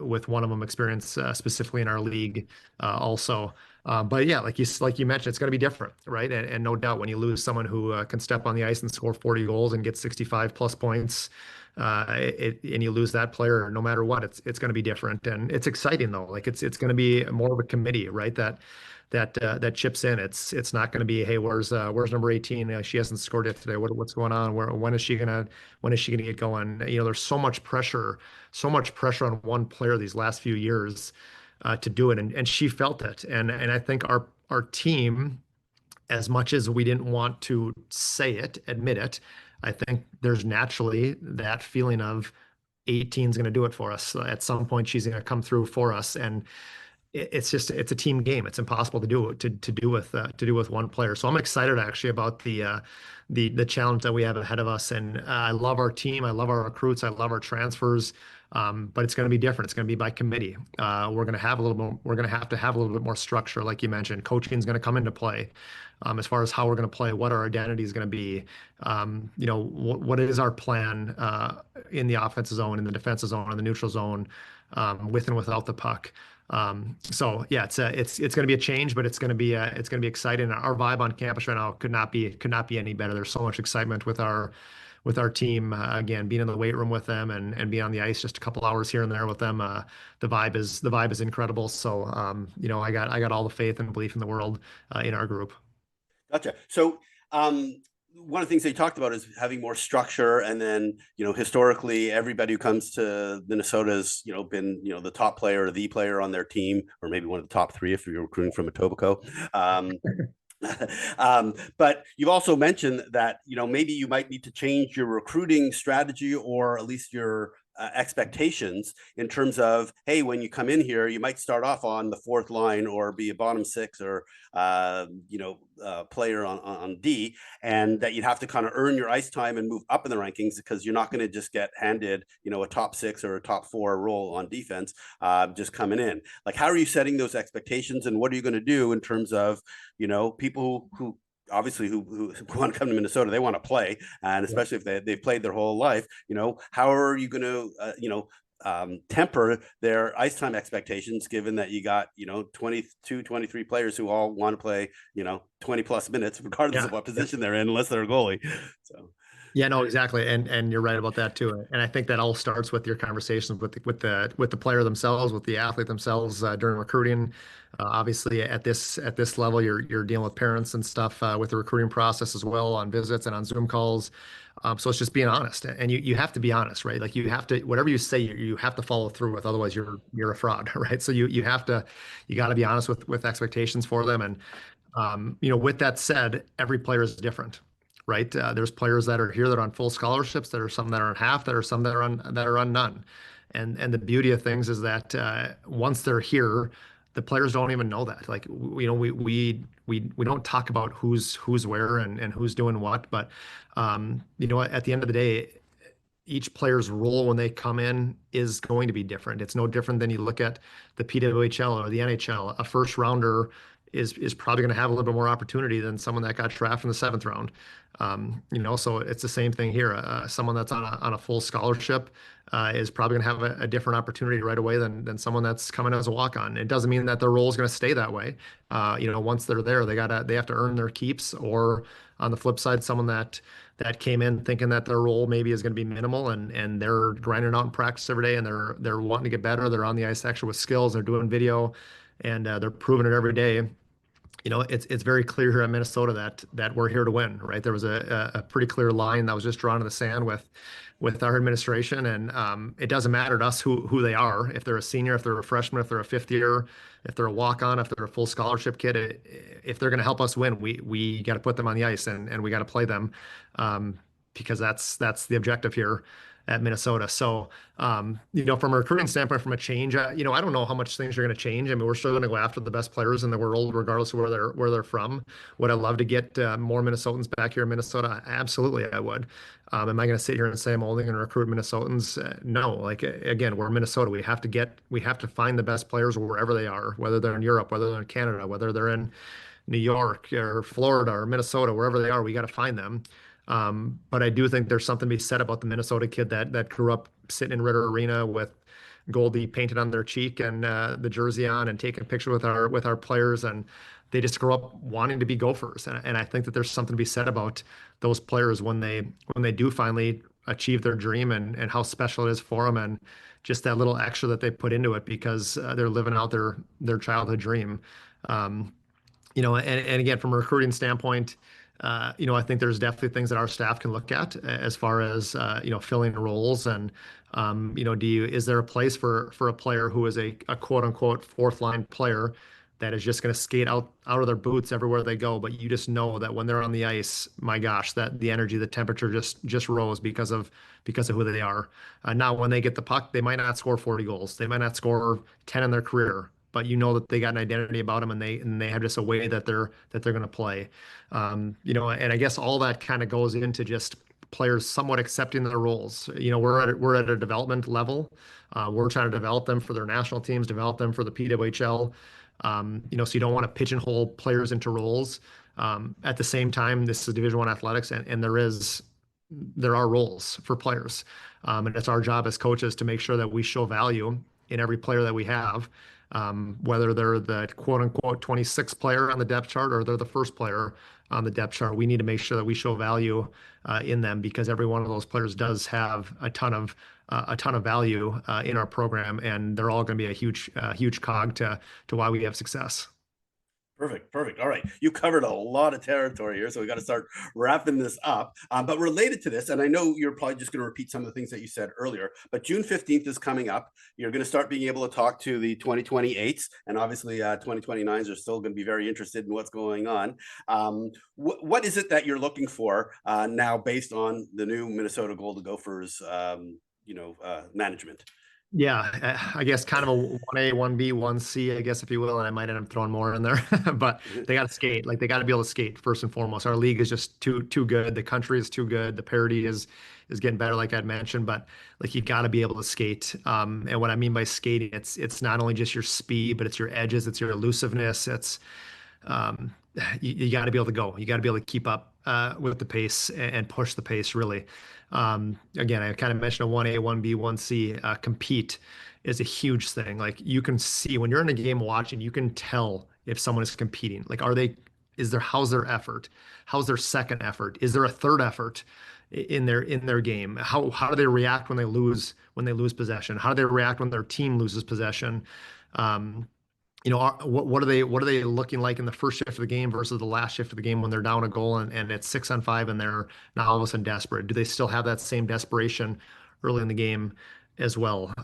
with one of them experience specifically in our league also. But yeah, like you mentioned, it's going to be different, right? And no doubt when you lose someone who can step on the ice and score 40 goals and get 65 plus points, and you lose that player, no matter what, it's going to be different. And it's exciting though. Like it's going to be more of a committee, right? That chips in. It's not going to be, hey, where's number 18? She hasn't scored yet today. What's going on? When is she gonna get going? There's so much pressure on one player these last few years to do it, and she felt it. And I think our team, as much as we didn't want to admit it, I think there's naturally that feeling of 18 is going to do it for us. At some point, she's going to come through for us, and it's a team game. It's impossible to do with one player. So I'm excited actually about the challenge that we have ahead of us. And I love our team. I love our recruits. I love our transfers. But it's going to be different. It's going to be by committee. We're going to have to have a little bit more structure, like you mentioned. Coaching is going to come into play, as far as how we're going to play, what our identity is going to be. What is our plan in the offensive zone, in the defensive zone, in the neutral zone, with and without the puck. So yeah, it's going to be a change, but it's going to be exciting. Our vibe on campus right now could not be any better. There's so much excitement with our team, again, being in the weight room with them and being on the ice just a couple hours here and there with them. The vibe is incredible. So, I got all the faith and belief in the world, in our group. Gotcha. So, one of the things they talked about is having more structure, and then historically everybody who comes to Minnesota has been the top player or the player on their team, or maybe one of the top 3 if you're recruiting from Etobicoke. But you've also mentioned that maybe you might need to change your recruiting strategy, or at least your expectations, in terms of, hey, when you come in here, you might start off on the 4th line or be a bottom 6 or player on D, and that you'd have to kind of earn your ice time and move up in the rankings, because you're not going to just get handed a top 6 or a top 4 role on defense just coming in. Like, how are you setting those expectations, and what are you going to do in terms of people who obviously who want to come to Minnesota, they want to play, and especially if they've played their whole life, how are you going to temper their ice time expectations, given that you got 22 23 players who all want to play 20 plus minutes regardless of what position they're in, unless they're a goalie. So Yeah, no, exactly, and you're right about that too. And I think that all starts with your conversations with the player themselves, with the athlete themselves during recruiting. Obviously, at this level, you're dealing with parents and stuff with the recruiting process as well on visits and on Zoom calls. So it's just being honest, and you have to be honest, right? Like you have to whatever you say, you have to follow through with, otherwise you're a fraud, right? So you got to be honest with expectations for them, and with that said, every player is different, right? There's players that are here that are on full scholarships. There are some that are on half. There are some that are on none. And the beauty of things is that once they're here, the players don't even know that. Like we don't talk about who's where and who's doing what. But at the end of the day, each player's role when they come in is going to be different. It's no different than you look at the PWHL or the NHL. A first rounder is probably going to have a little bit more opportunity than someone that got drafted in the seventh round. So it's the same thing here. Someone that's on a full scholarship is probably going to have a different opportunity right away than someone that's coming as a walk-on. It doesn't mean that their role is going to stay that way. Once they're there, they have to earn their keeps. Or on the flip side, someone that came in thinking that their role maybe is going to be minimal, and they're grinding out in practice every day, and they're wanting to get better. They're on the ice actually with skills. They're doing video, and they're proving it every day. It's very clear here in Minnesota that we're here to win, right? There was a pretty clear line that was just drawn in the sand with our administration, and it doesn't matter to us who they are. If they're a senior, if they're a freshman, if they're a fifth year, if they're a walk-on, if they're a full scholarship kid, if they're going to help us win, we got to put them on the ice, and we got to play them, because that's the objective here at Minnesota. So, from a recruiting standpoint, from a change, I don't know how much things are going to change. I mean, we're still going to go after the best players in the world, regardless of where they're from. Would I love to get more Minnesotans back here in Minnesota? Absolutely, I would. Am I going to sit here and say I'm only going to recruit Minnesotans? No. Like again, we're Minnesota. We have to find the best players wherever they are, whether they're in Europe, whether they're in Canada, whether they're in New York or Florida or Minnesota, wherever they are, we got to find them. But I do think there's something to be said about the Minnesota kid that grew up sitting in Ritter Arena with Goldie painted on their cheek and the jersey on, and taking a picture with our players, and they just grow up wanting to be Gophers. And I think that there's something to be said about those players when they do finally achieve their dream, and how special it is for them, and just that little extra that they put into it, because they're living out their childhood dream. And again, from a recruiting standpoint, I think there's definitely things that our staff can look at as far as filling roles, and is there a place for a player who is a quote unquote fourth line player that is just going to skate out of their boots everywhere they go, but you just know that when they're on the ice, my gosh, that the energy, the temperature just rose because of who they are. Now, when they get the puck, they might not score 40 goals, they might not score 10 in their career, but you know that they got an identity about them, and they have just a way that they're going to play. And I guess all that kind of goes into just players somewhat accepting their roles. We're at a development level. We're trying to develop them for their national teams, develop them for the PWHL. So you don't want to pigeonhole players into roles. At the same time, this is Division I athletics, and there are roles for players, and it's our job as coaches to make sure that we show value in every player that we have. Whether they're the quote unquote 26th player on the depth chart or they're the first player on the depth chart, we need to make sure that we show value in them, because every one of those players does have a ton of value in our program, and they're all going to be a huge cog to why we have success. Perfect. All right. You covered a lot of territory here, so we got to start wrapping this up. But related to this, and I know you're probably just going to repeat some of the things that you said earlier, but June 15th is coming up. You're going to start being able to talk to the 2028s, and obviously 2029s are still going to be very interested in what's going on. What is it that you're looking for now based on the new Minnesota Golden Gophers management? Yeah, I guess kind of a 1A, 1B, 1C, I guess, if you will, and I might end up throwing more in there. But they got to skate. Like, they got to be able to skate first and foremost. Our league is just too good. The country is too good. The parity is getting better, like I'd mentioned, but like, you got to be able to skate. And what I mean by skating, it's not only just your speed, but it's your edges, it's your elusiveness. It's you got to be able to go. You got to be able to keep up with the pace and push the pace, really. Again, I kind of mentioned a 1A, 1B, 1C. Compete is a huge thing. Like, you can see when you're in a game watching, you can tell if someone is competing. Like, how's their effort? How's their second effort? Is there a third effort? in their game? How do they react when they lose possession? How do they react when their team loses possession? Um, what are they looking like in the first shift of the game versus the last shift of the game when they're down a goal and it's 6-on-5 and they're now all of a sudden desperate? Do they still have that same desperation early in the game as well?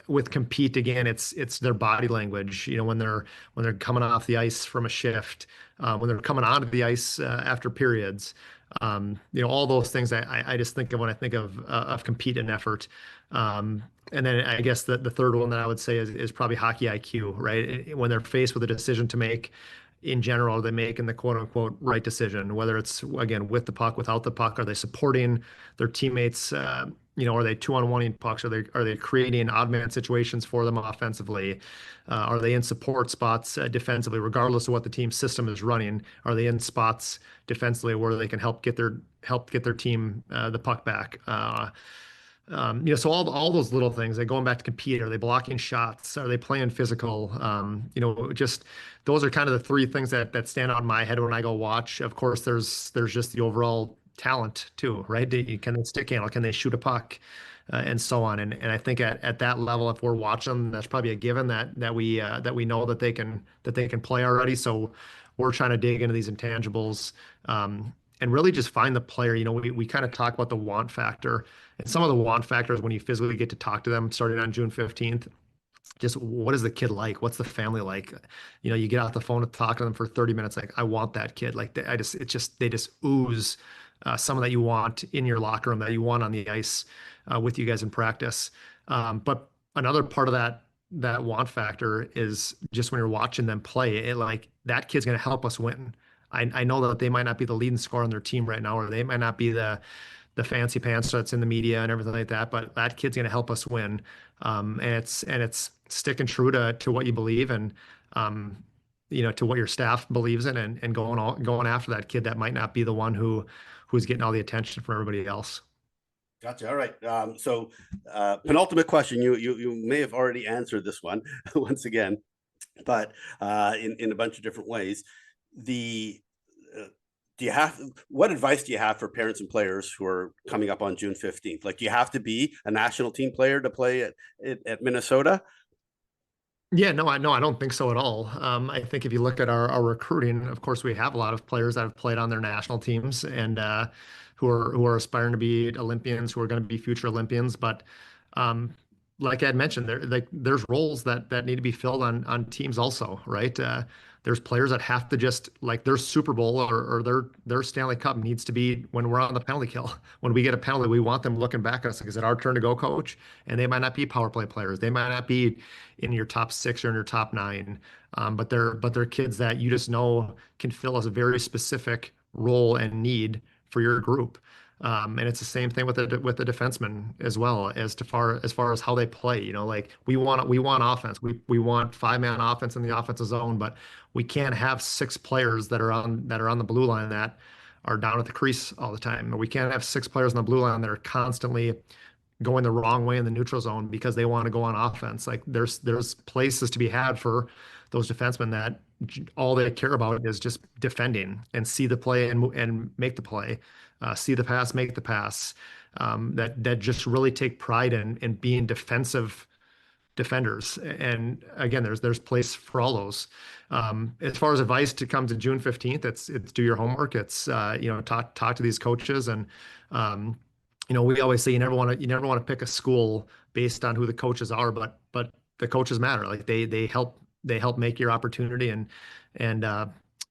With compete again, it's their body language. When they're coming off the ice from a shift, when they're coming onto the ice after periods. All those things I just think of when I think of compete and effort. And then I guess the third one that I would say is probably hockey IQ, right? When they're faced with a decision to make in general, they make in the quote unquote right decision, whether it's again with the puck, without the puck, are they supporting their teammates? Are they 2-on-1ing pucks? Are they creating odd man situations for them offensively? Are they in support spots defensively, regardless of what the team system is running? Are they in spots defensively where they can help get their team the puck back? So all those little things, like going back to compete, are they blocking shots? Are they playing physical? Just those are kind of the three things that stand out in my head when I go watch. Of course, there's just the overall talent too, right? Can they stick handle? Can they shoot a puck? And so on. And I think at that level, if we're watching, that's probably a given that we know that they can play already. So we're trying to dig into these intangibles. And really just find the player. We kind of talk about the want factor, and some of the want factors when you physically get to talk to them starting on June 15th. Just what is the kid like? What's the family like? You get off the phone to talk to them for 30 minutes. Like, I want that kid. Like, they just ooze some of that you want in your locker room, that you want on the ice with you guys in practice. But another part of that want factor is just when you're watching them play, like that kid's going to help us win. I know that they might not be the leading scorer on their team right now, or they might not be the fancy pants that's in the media and everything like that, but that kid's going to help us win. And it's sticking true to what you believe and to what your staff believes in, and going after that kid that might not be the one who's getting all the attention from everybody else. Gotcha. All right. So penultimate question. You may have already answered this one once again, but in a bunch of different ways. What advice do you have for parents and players who are coming up on June 15th? Like, do you have to be a national team player to play at Minnesota? Yeah, no, I don't think so at all. I think if you look at our recruiting, of course, we have a lot of players that have played on their national teams and who are aspiring to be Olympians, who are going to be future Olympians. But like I had mentioned, there's roles that need to be filled on teams also, right? There's players that have to just, like, their Super Bowl or their Stanley Cup needs to be when we're on the penalty kill. When we get a penalty, we want them looking back at us like, is it our turn to go, coach? And they might not be power play players. They might not be in your top 6 or in your top 9. But they're kids that you just know can fill a very specific role and need for your group. And it's the same thing with the defensemen as well, as far as how they play. Like, we want offense. We want 5-man offense in the offensive zone, but we can't have 6 players that are on the blue line that are down at the crease all the time. Or we can't have 6 players on the blue line that are constantly going the wrong way in the neutral zone because they want to go on offense. Like, there's places to be had for those defensemen that all they care about is just defending and see the play and make the play. See the pass, make the pass. That just really take pride in being defensive defenders. And again, there's place for all those. As far as advice to come to June 15th, it's do your homework. It's talk to these coaches, and we always say you never want to pick a school based on who the coaches are, but the coaches matter. Like, they help make your opportunity and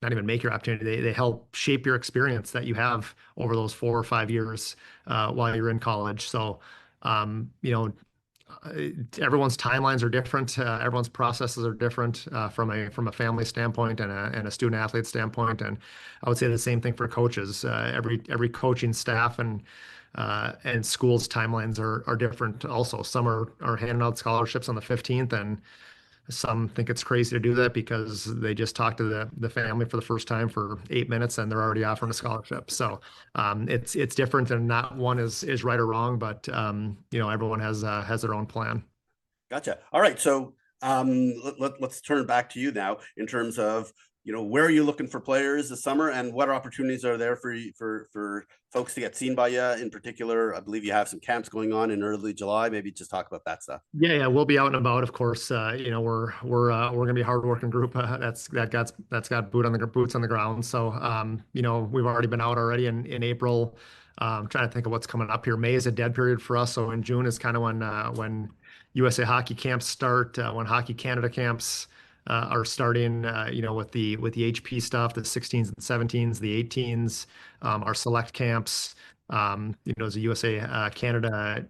not even make your opportunity. They help shape your experience that you have over those 4 or 5 years while you're in college. So, everyone's timelines are different. Everyone's processes are different from a family standpoint and a student athlete standpoint. And I would say the same thing for coaches. Every coaching staff and schools' timelines are different. Also, some are handing out scholarships on the 15th, and some think it's crazy to do that because they just talked to the family for the first time for 8 minutes and they're already offering a scholarship. So it's different, and not one is right or wrong, but everyone has their own plan. Gotcha. All right. So let's turn back to you now in terms of where are you looking for players this summer, and what opportunities are there for folks to get seen by you in particular? I believe you have some camps going on in early July. Maybe just talk about that stuff. Yeah, we'll be out and about, of course. We're gonna be a hardworking group. That's got boots on the ground. So we've already been out already in April. Trying to think of what's coming up here. May is a dead period for us. So in June is kind of when USA hockey camps start. When Hockey Canada camps are starting. With the HP stuff, the 16s and 17s, the 18s, our select camps. There's a USA Canada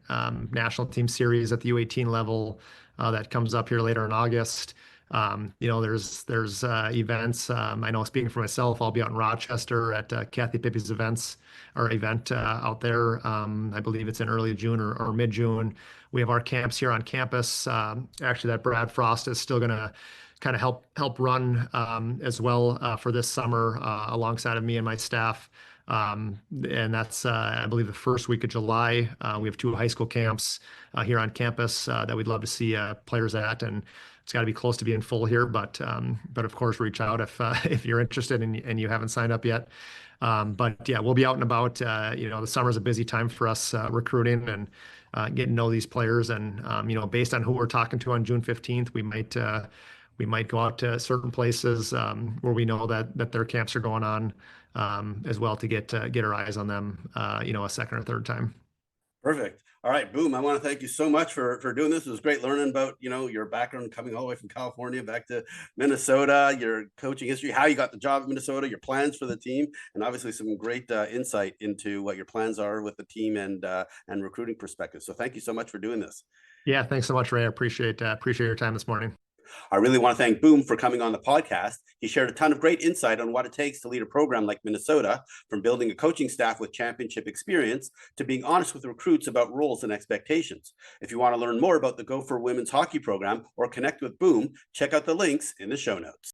national team series at the U18 level that comes up here later in August. There's events. I know, speaking for myself, I'll be out in Rochester at Kathy Pippi's event out there. I believe it's in early June or mid-June. We have our camps here on campus. Actually, that Brad Frost is still going to kind of help run as well for this summer alongside of me and my staff. And that's, I believe, the first week of July. We have 2 high school camps here on campus that we'd love to see players at, and it's got to be close to being full here. But of course, reach out if you're interested and you haven't signed up yet. But yeah, we'll be out and about. The summer's a busy time for us recruiting and getting to know these players. And based on who we're talking to on June 15th, we might go out to certain places where we know that their camps are going on as well, to get our eyes on them, a second or third time. Perfect. All right, Boom. I want to thank you so much for doing this. It was great learning about, your background coming all the way from California back to Minnesota, your coaching history, how you got the job in Minnesota, your plans for the team, and obviously some great insight into what your plans are with the team and recruiting perspective. So thank you so much for doing this. Yeah, thanks so much, Ray. I appreciate your time this morning. I really want to thank Boom for coming on the podcast. He shared a ton of great insight on what it takes to lead a program like Minnesota, from building a coaching staff with championship experience to being honest with recruits about roles and expectations. If you want to learn more about the Gopher women's hockey program or connect with Boom, check out the links in the show notes.